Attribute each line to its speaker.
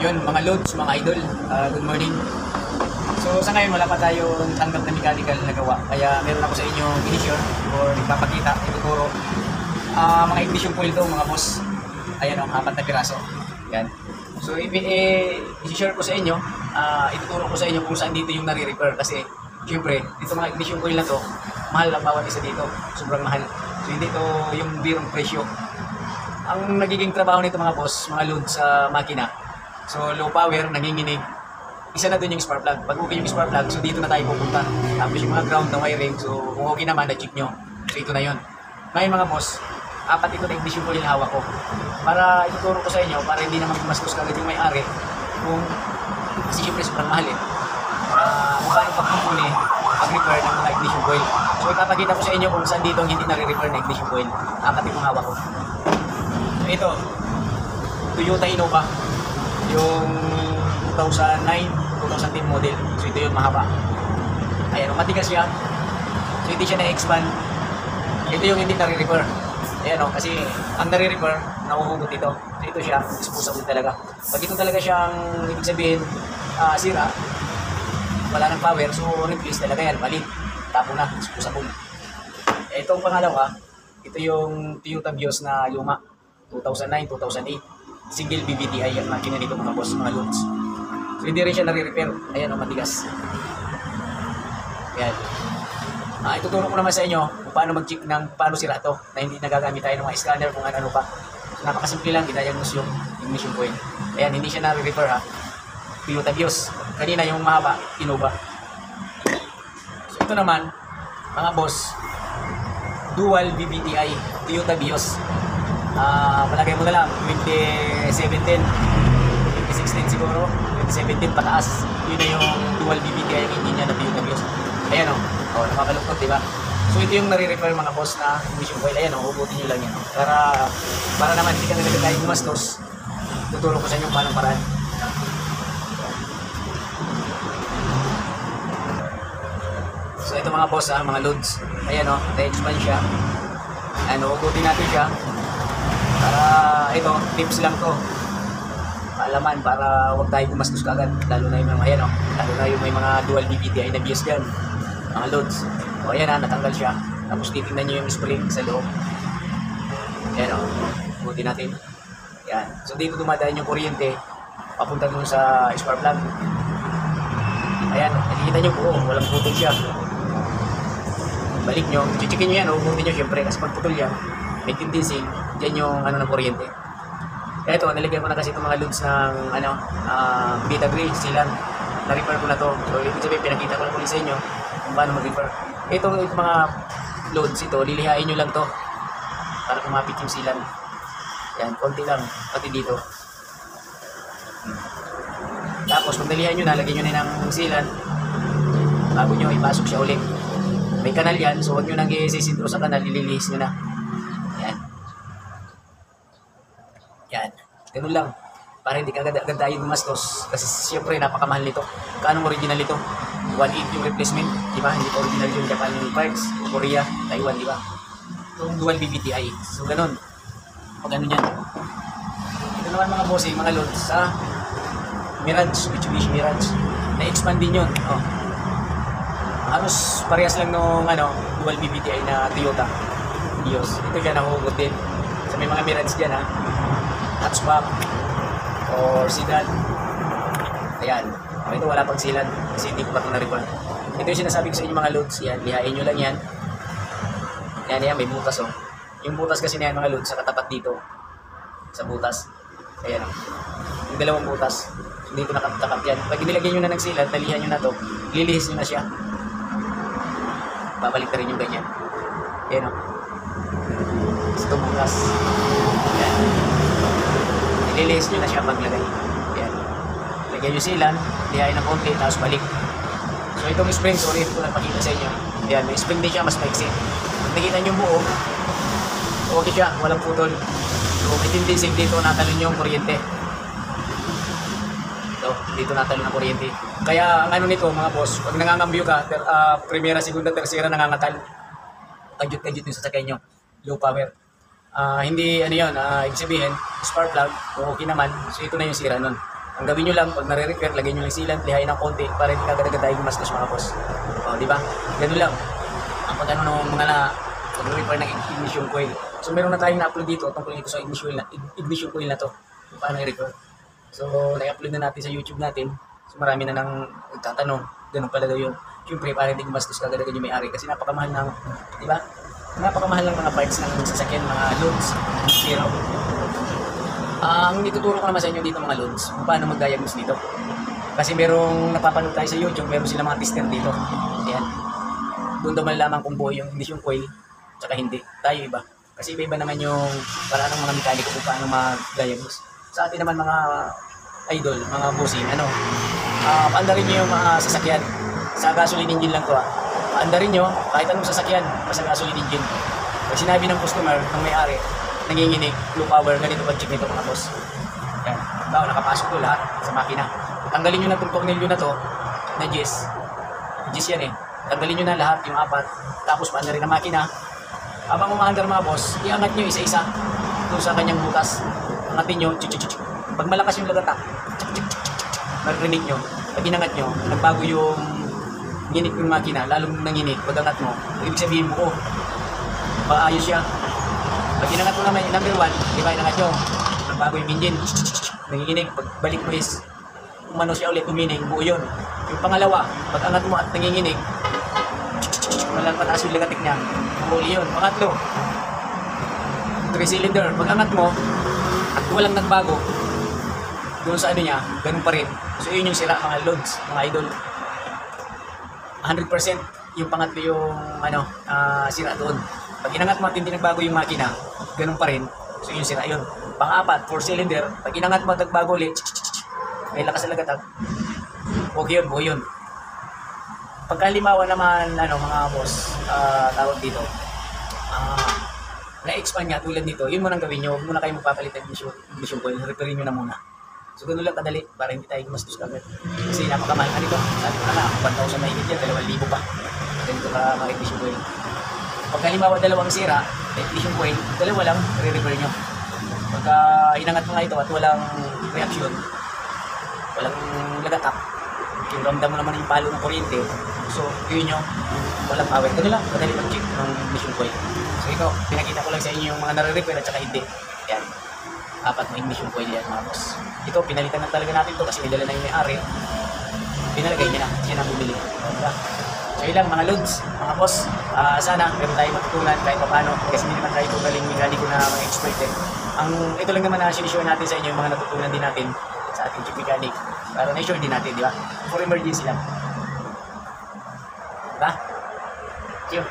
Speaker 1: Yun, mga loads, mga idol, good morning. So sa ngayon wala pa tayong tanggap na mechanical na gawa. Kaya meron ako sa inyo ignition or ipapakita, ituturo. Mga ignition coil to mga boss. Ayan o, 4 na piraso. Yan. So i-share ko sa inyo, ituturo ko sa inyo kung saan dito yung nare-repair. Kasi syempre, dito mga ignition coil na to, mahal ang bawat isa dito. Sobrang mahal. So hindi to yung birong presyo. Ang nagiging trabaho nito mga boss, mga load sa makina. So low power, nanginginig. Isa na dun yung spark plug. Pag okay yung spark plug, so dito na tayo pupunta. Tapos yung mga ground na wiring, so kung okay naman, na-check nyo. So ito na yun. Ngayon mga boss, 4 ito na ignition coil yung hawak ko. Para ituturo ko sa inyo, para hindi naman gumastos kagad yung may-ari. Kasi syempre sobrang mahal eh. Kung paano pagpupuli, pag-repair ng mga ignition coil. So ipapakita ko sa inyo kung saan dito ang hindi nare-repair na ignition coil. 4 itong hawak ko. So ito, Toyota Innova. Yung 2009, 2010 model. So ito yun, mahaba. Ayan, matigas siya. So hindi siya na-expand. Ito yung hindi nare-repair. Ayan o, kasi ang nare-repair, nahuhugot ito. So ito siya, disposable talaga. Pag ito talaga siyang, ibig sabihin, sira, wala ng power, so replace talaga yan, malit. Tapo na, disposable. Itong pangalawa, ito yung Toyota Vios na luma. 2009, 2008. Single BBTI ang makina nito mga boss, mga loads. So hindi rin siya nare-repair. Ayan o, matigas. Ayan. Ituturo ko naman sa inyo kung paano mag-check ng paano sira to na hindi nagagamit tayo ng mga scanner kung ano pa. Napakasimple lang, dinadiagnose yung ignition coil. Ayan, hindi siya nare-repair ha. Toyota Vios. Kanina yung mahaba, Innova. So ito naman, mga boss, dual BBTI, Toyota Vios. Palagay mo na lang 2017, 2016 siguro, 2017 pataas. Yun na yung dual BBTI yung engine niya na Toyota Vios. Ayan o, nakakalungkot diba? So ito yung nare-repair mga boss na ignition coil. Ayan o, ubutin nyo lang yan. Para naman hindi ka nagagad tayo gumastos, tuturo ko sa inyo paano paraan. So ito mga boss mga loads. Ayan o, na-expand siya. Ayan o, ubutin natin siya. Para ito, tips lang to. Paalaman para huwag tayo gumastos kagad. Lalo na yung mga, ayan o, lalo na yung may mga dual BBTI na Vios dyan. Mga loads. O ayan natanggal siya. Tapos titingnan nyo yung spring sa loob. Ayan o, buti natin. Ayan. So dito dumadaan yung kuryente. Papunta dun sa spark plug. Ayan, nakikita nyo po, walang putol siya. Balik nyo, chichikin nyo yan, ubutin nyo syempre. Kasi pag putol yan, may tendency, dyan yung ng kuryente. Ito, nalagyan ko na kasi itong mga loads ng beta gray, silan. Na-repair ko na to. So, ibig sabihin, pinakita ko lang ulit sa inyo kung paano mag-repair. Itong mga loads ito, lilihain nyo lang to para kumapit yung silan. Yan, konti lang, pati dito. Tapos, pag nalihain nyo na, lagyan nyo na ng silan bago nyo ipasok siya ulit. May kanal yan, so huwag nyo nang isisintro sa kanal, ililihis nyo na. Yan. Yan. Ganun lang. Para hindi ka agad tayo gumastos. Kasi siyempre napakamahal nito. Kaanong original ito? 1.8 yung replacement. Diba? Hindi pa original yung Japan parts. Korea, Taiwan, diba? Itong dual BBTI. So ganun. Pag ano yan. Ito naman mga bossing, mga loads sa Mirage, Mitsubishi Mirage. Na-expand din yun. Oh. Halos parehas lang nung dual BBTI na Toyota Vios. Ito dyan nahuhugot din. So may mga Mirage dyan ha. Hatchback or sedan. Ayan. Ito wala pang silan kasi hindi ko pa ito na-repair. Ito yung sinasabi ko sa inyo mga loads. Yan. Lihain nyo lang yan. Yan. May butas oh. Yung butas kasi na yan mga loads sa katapat dito. Sa butas. Ayan oh. Yung dalawang butas. Dito nakatapat yan. Pag nilagyan nyo na ng silan, talihan nyo na to. Lilihis nyo na siya. Babalik na rin yung ganyan. Ayan o. Ito bukas. Ayan. Ililihis nyo na siya paglagay. Ayan. Lagyan nyo silan, lihain ng konti, tapos balik. So itong spring, sorry, ito ko lang pakita sa inyo. Ayan, may spring din siya, mas maiksi. Kung nakita nyo buo, okay siya, walang putol. So may tendency dito natalon yung kuryente. Dito natalon ang kuryente. Kaya ang nito mga boss, pag nangangambyo ka, primera, segunda, tercera nangangatal. Kadyot-kadyot yung sasakay nyo. Low power. Hindi yun, ibig sabihin, spark plug, kung okay naman, so ito na yung sira nun. Ang gawin nyo lang, pag nare-repair, lagyan nyo lang sealant, lihain ng konti para hindi kagad-agad tayo gumastos mga boss. O, di ba? Ganun lang. Ang pag-ano ng mga pag-repair ng ignition coil. So, meron na tayong na-upload dito tungkol dito sa ignition coil na to. Kung paano i-repair. So, na-upload na natin sa YouTube natin. So, marami na nang nagtatanong. Ganun pala daw yun. Siyempre, para hindi gumastos kagad-agad yung may-ari. Kasi napakamahal ng, di ba? Napakamahal ng mga parts ng sasakyan, mga loads, zero. Ang ituturo ko naman sa inyo dito mga loads, kung paano mag-diagnose dito. Kasi merong napapanood tayo sa YouTube, meron sila mga tester dito. Ayan. Doon daw malalaman kung buo yung ignition coil, tsaka hindi. Tayo iba. Kasi iba-iba naman yung paraan ng mga mekaniko kung paano mag-diagnose. Sa atin naman mga idol, mga bossing, paandarin nyo yung mga sasakyan. Sa gasoline engine lang to Paandarin nyo, kahit anong sasakyan, basta gasoline engine. Pag sinabi ng customer, ng may-ari, nanginginig, low power, ganito pag-check nito mga boss. Yan. Bawa, nakapasok ko lahat sa makina. Tanggalin nyo na itong tornilyo na to, na GIS. GIS yan eh. Tanggalin nyo na lahat, yung apat. Tapos paandarin ang makina. Habang umaandar mga boss, iangat nyo isa-isa doon sa kanyang butas. Angatin nyo, pag malakas yung lagatak, marinig nyo. Pag inangat nyo, nagbago yung nginig ng makina, lalong nanginig. Pag angat mo, ibig sabihin buo. Paayos siya. Pag inangat mo naman yung number 1, di ba inangat nyo, nagbago yung engine, nanginginig. Pagbalik mo is, umano siya ulit, uminig, buo yun. Yung pangalawa, pag angat mo at nanginginig, walang pataas yung lagatik niya, buo yun. Pangatlo, 3-cylinder, pag angat mo, at walang nagbago, doon sa ano niya, ganun pa rin. So yun yung sira mga loads, mga idol. 100% yung pangatlo yung sira doon. Pag inangat mo at hindi nagbago yung makina, ganun pa rin. So yun sira yun. Pang-apat, 4-cylinder, pag inangat mo at nagbago ulit, may lakas na lagatag. Okay yun, buo yun. Pagkalimawan naman, mga boss, tawag dito, na-expand nga tulad nito, yun muna gawin nyo. Huwag muna kayo magpapalit ng ignition coil, repairin nyo na muna. So ganun lang kadali, para hindi tayo gumastos kagad. Kasi napakamahal ka nito. Sabi ko na, 1,000 na higit yan, 2,000 pa. Ganito ka mga ignition coil. Pag halimbawa dalawang sira, ignition coil, dalawa lang, re-repair nyo. Pagka inangat mo nga ito at walang reaksyon, walang lagatak, yung ramdam mo naman yung palo ng kuryente, so yun nyo, walang power. Ganun lang, madali mag-check ng ignition coil. So ito, pinakita ko lang sa inyo yung mga nare-repair at saka hindi. Yan, 4 na ignition coil yan mga boss. Ito, pinalitan na talaga natin ito kasi nidala na yung may-ari. Pinalagay niya na, siya na bumili. Diba? So yun lang mga loads, mga boss. Sana meron tayo matutunan kahit pa paano kasi hindi naman tayo galing mekaniko na mga expert eh. Ito lang naman na sinishare natin sa inyo yung mga natutunan din natin sa ating chief mechanic para na-share din natin, di ba? For emergency lang. Diba? Thank you.